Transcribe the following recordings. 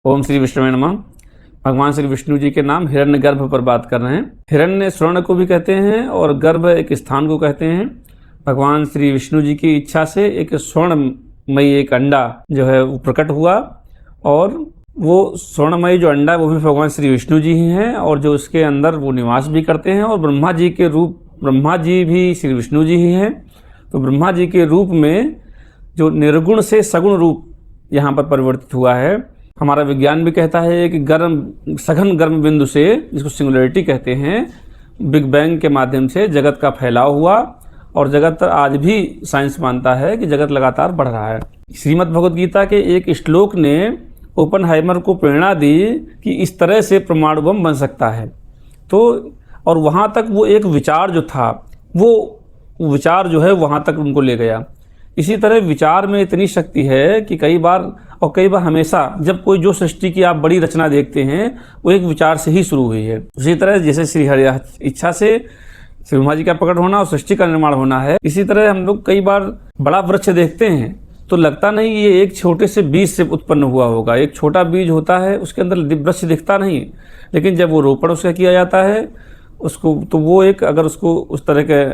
ओम श्री विष्णु नमः। भगवान श्री विष्णु जी के नाम हिरण्यगर्भ पर बात कर रहे हैं। हिरण्य स्वर्ण को भी कहते हैं और गर्भ एक स्थान को कहते हैं। भगवान श्री विष्णु जी की इच्छा से एक स्वर्णमयी एक अंडा जो है वो प्रकट हुआ और वो स्वर्णमयी जो अंडा वो भी भगवान श्री विष्णु जी ही हैं और जो उसके अंदर वो निवास भी करते हैं। और ब्रह्मा जी के रूप, ब्रह्मा जी भी श्री विष्णु जी ही हैं। तो ब्रह्मा जी के रूप में जो निर्गुण से सगुण रूप यहाँ पर परिवर्तित हुआ है। हमारा विज्ञान भी कहता है कि सघन गर्म बिंदु से, जिसको सिंगुलरिटी कहते हैं, बिग बैंग के माध्यम से जगत का फैलाव हुआ और जगत आज भी साइंस मानता है कि जगत लगातार बढ़ रहा है। श्रीमद् भगवद गीता के एक श्लोक ने ओपनहाइमर को प्रेरणा दी कि इस तरह से परमाणु बम बन सकता है। तो और वहाँ तक वो एक विचार जो था, वो विचार जो है वहाँ तक उनको ले गया। इसी तरह विचार में इतनी शक्ति है कि कई बार हमेशा जब कोई जो सृष्टि की आप बड़ी रचना देखते हैं वो एक विचार से ही शुरू हुई है। उसी तरह जैसे श्री हरि इच्छा से श्री ब्रह्मा जी का प्रकट होना और सृष्टि का निर्माण होना है, इसी तरह हम लोग कई बार बड़ा वृक्ष देखते हैं तो लगता नहीं ये एक छोटे से बीज से उत्पन्न हुआ होगा। एक छोटा बीज होता है, उसके अंदर वृक्ष दिखता नहीं, लेकिन जब वो रोपण उसका किया जाता है उसको, तो वो एक अगर उसको उस तरह के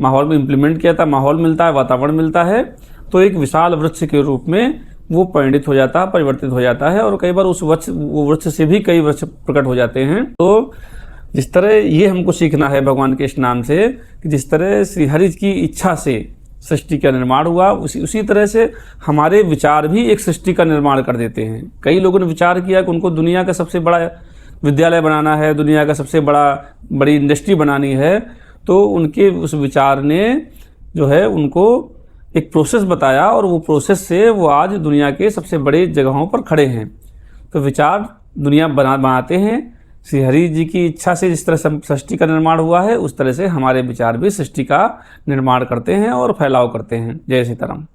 माहौल में इम्प्लीमेंट किया था, माहौल मिलता है, वातावरण मिलता है, तो एक विशाल वृक्ष के रूप में वो परिणित हो जाता है, परिवर्तित हो जाता है। और कई बार उस वृक्ष से भी कई वृक्ष प्रकट हो जाते हैं। तो जिस तरह ये हमको सीखना है भगवान के इस नाम से कि जिस तरह श्री हरि की इच्छा से सृष्टि का निर्माण हुआ, उसी तरह से हमारे विचार भी एक सृष्टि का निर्माण कर देते हैं। कई लोगों ने विचार किया कि उनको दुनिया का सबसे बड़ा विद्यालय बनाना है, दुनिया का सबसे बड़ी इंडस्ट्री बनानी है, तो उनके उस विचार ने जो है उनको एक प्रोसेस बताया और वो प्रोसेस से वो आज दुनिया के सबसे बड़े जगहों पर खड़े हैं। तो विचार दुनिया बनाते हैं। श्री हरि जी की इच्छा से जिस तरह सृष्टि का निर्माण हुआ है, उस तरह से हमारे विचार भी सृष्टि का निर्माण करते हैं और फैलाव करते हैं। जय सीताराम।